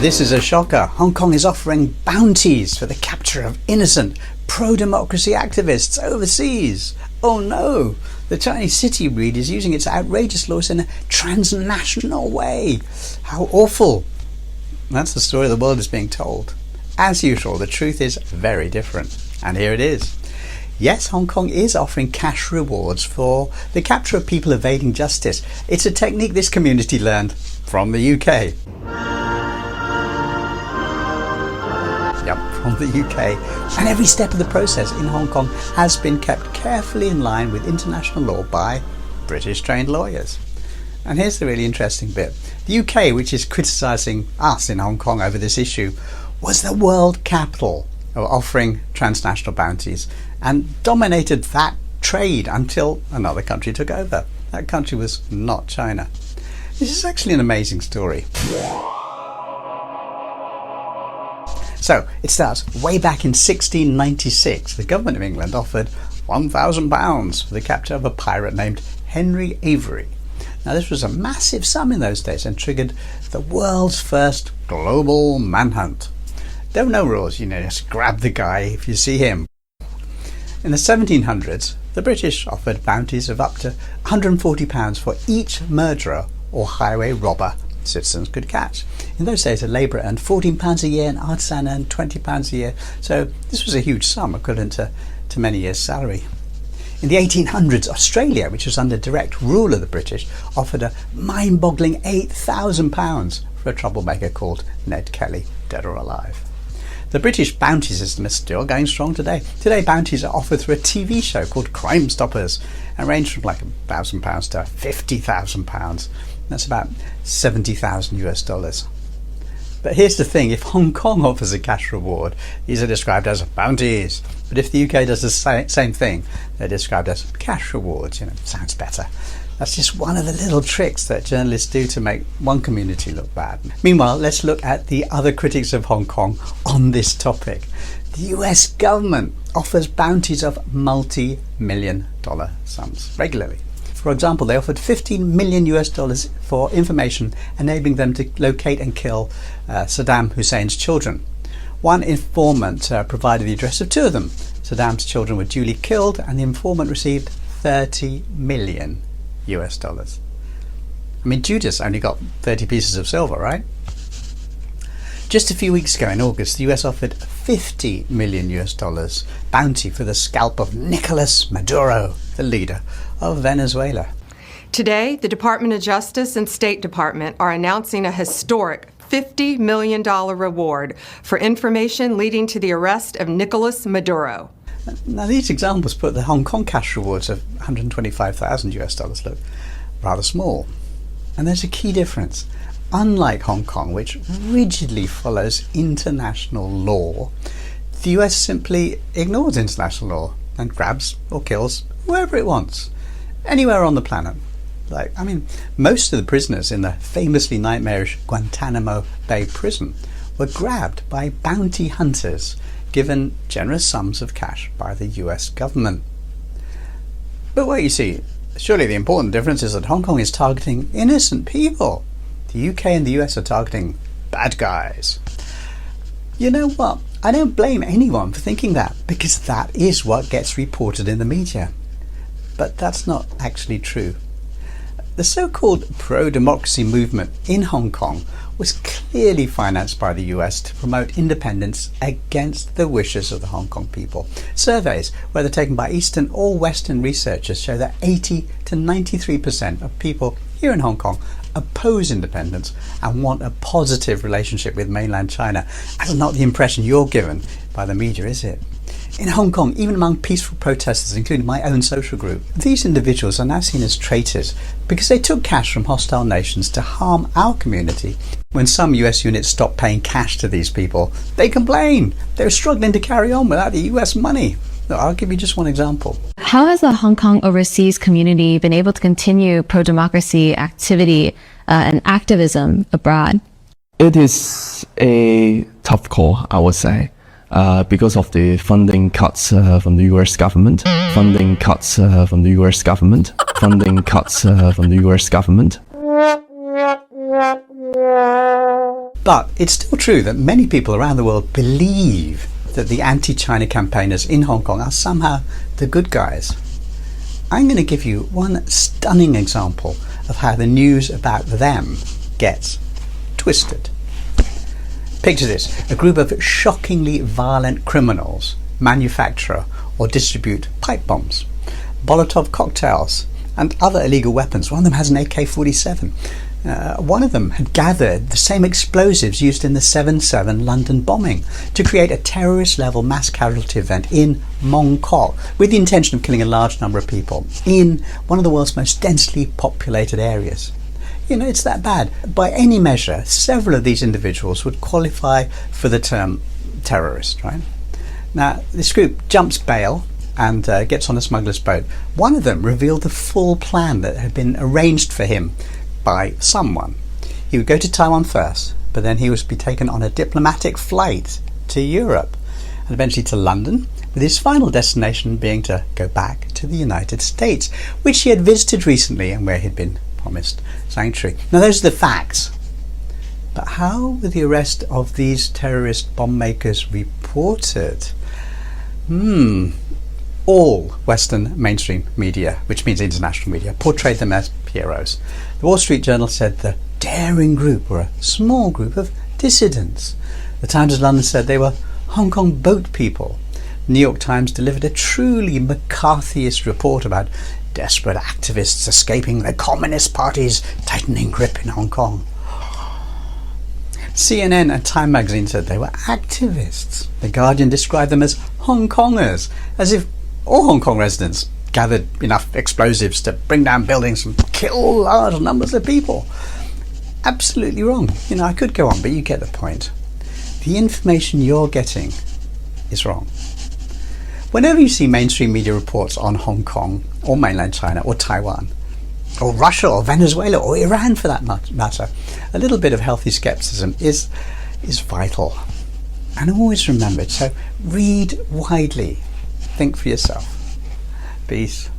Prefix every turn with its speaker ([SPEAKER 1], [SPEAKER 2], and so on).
[SPEAKER 1] This is a shocker. Hong Kong is offering bounties for the capture of innocent pro-democracy activists overseas. Oh no! The Chinese city breed is using its outrageous laws in a transnational way. How awful! That's the story the world is being told. As usual, the truth is very different. And here it is. Yes, Hong Kong is offering cash rewards for the capture of people evading justice. It's a technique this community learned from the UK. Yep, from the UK. And every step of the process in Hong Kong has been kept carefully in line with international law by British trained lawyers. And here's the really interesting bit. The UK, which is criticising us in Hong Kong over this issue, was the world capital of offering transnational bounties and dominated that trade until another country took over. That country was not China. This is actually an amazing story. So it starts way back in 1696. The government of England offered £1,000 for the capture of a pirate named Henry Avery. Now this was a massive sum in those days and triggered the world's first global manhunt. There were no rules, just grab the guy if you see him. In the 1700s, the British offered bounties of up to £140 for each murderer or highway robber citizens could catch. In those days, a labourer earned £14 a year and an artisan earned £20 a year, so this was a huge sum equivalent to many years' salary. In the 1800s, Australia, which was under direct rule of the British, offered a mind-boggling £8,000 for a troublemaker called Ned Kelly, dead or alive. The British bounty system is still going strong today. Today, bounties are offered through a TV show called Crime Stoppers and range from like £1,000 to £50,000. That's about $70,000 US. But here's the thing, if Hong Kong offers a cash reward, these are described as bounties. But if the UK does the same thing, they're described as cash rewards. Sounds better. That's just one of the little tricks that journalists do to make one community look bad. Meanwhile, let's look at the other critics of Hong Kong on this topic. The US government offers bounties of multi-million dollar sums regularly. For example, they offered $15 million US for information enabling them to locate and kill Saddam Hussein's children. One informant provided the address of two of them. Saddam's children were duly killed and the informant received $30 million US. I mean, Judas only got 30 pieces of silver, right? Just a few weeks ago in August, the US offered $50 million US bounty for the scalp of Nicolas Maduro, the leader of Venezuela.
[SPEAKER 2] Today, the Department of Justice and State Department are announcing a historic $50 million reward for information leading to the arrest of Nicolas Maduro.
[SPEAKER 1] Now, these examples put the Hong Kong cash rewards of $125,000 US look rather small. And there's a key difference. Unlike Hong Kong, which rigidly follows international law, the US simply ignores international law and grabs or kills whoever it wants, anywhere on the planet. Most of the prisoners in the famously nightmarish Guantanamo Bay prison were grabbed by bounty hunters, given generous sums of cash by the US government. But what you see, surely the important difference is that Hong Kong is targeting innocent people. The UK and the US are targeting bad guys. You know what? I don't blame anyone for thinking that, because that is what gets reported in the media. But that's not actually true. The so-called pro-democracy movement in Hong Kong was clearly financed by the US to promote independence against the wishes of the Hong Kong people. Surveys, whether taken by Eastern or Western researchers, show that 80 to 93% of people here in Hong Kong oppose independence and want a positive relationship with mainland China. That's not the impression you're given by the media, is it? In Hong Kong, even among peaceful protesters, including my own social group, these individuals are now seen as traitors because they took cash from hostile nations to harm our community. When some US units stopped paying cash to these people, they complained. They were struggling to carry on without the US money. Look, I'll give you just one example.
[SPEAKER 3] How has the Hong Kong overseas community been able to continue pro-democracy activity and activism abroad?
[SPEAKER 4] It is a tough call, I would say. Because of the funding cuts from the US government, funding cuts from the US government, funding cuts from the US government.
[SPEAKER 1] But it's still true that many people around the world believe that the anti-China campaigners in Hong Kong are somehow the good guys. I'm going to give you one stunning example of how the news about them gets twisted. Picture this: a group of shockingly violent criminals manufacture or distribute pipe bombs, Molotov cocktails, and other illegal weapons. One of them has an AK-47. One of them had gathered the same explosives used in the 7/7 London bombing to create a terrorist-level mass casualty event in Mong Kok with the intention of killing a large number of people in one of the world's most densely populated areas. You know, it's that bad. By any measure, several of these individuals would qualify for the term terrorist, right? Now, this group jumps bail and gets on a smuggler's boat. One of them revealed the full plan that had been arranged for him by someone. He would go to Taiwan first, but then he would be taken on a diplomatic flight to Europe and eventually to London, with his final destination being to go back to the United States, which he had visited recently and where he'd been promised sanctuary. Now, those are the facts. But how were the arrest of these terrorist bomb makers reported? All Western mainstream media, which means international media, portrayed them as heroes. The Wall Street Journal said the daring group were a small group of dissidents. The Times of London said they were Hong Kong boat people. The New York Times delivered a truly McCarthyist report about desperate activists escaping the Communist Party's tightening grip in Hong Kong. CNN and Time magazine said they were activists. The Guardian described them as Hong Kongers, as if all Hong Kong residents gathered enough explosives to bring down buildings and kill large numbers of people. Absolutely wrong. You know, I could go on, but you get the point. The information you're getting is wrong. Whenever you see mainstream media reports on Hong Kong or mainland China or Taiwan or Russia or Venezuela or Iran for that matter, a little bit of healthy skepticism is vital. And always remember it. So read widely. Think for yourself. Peace.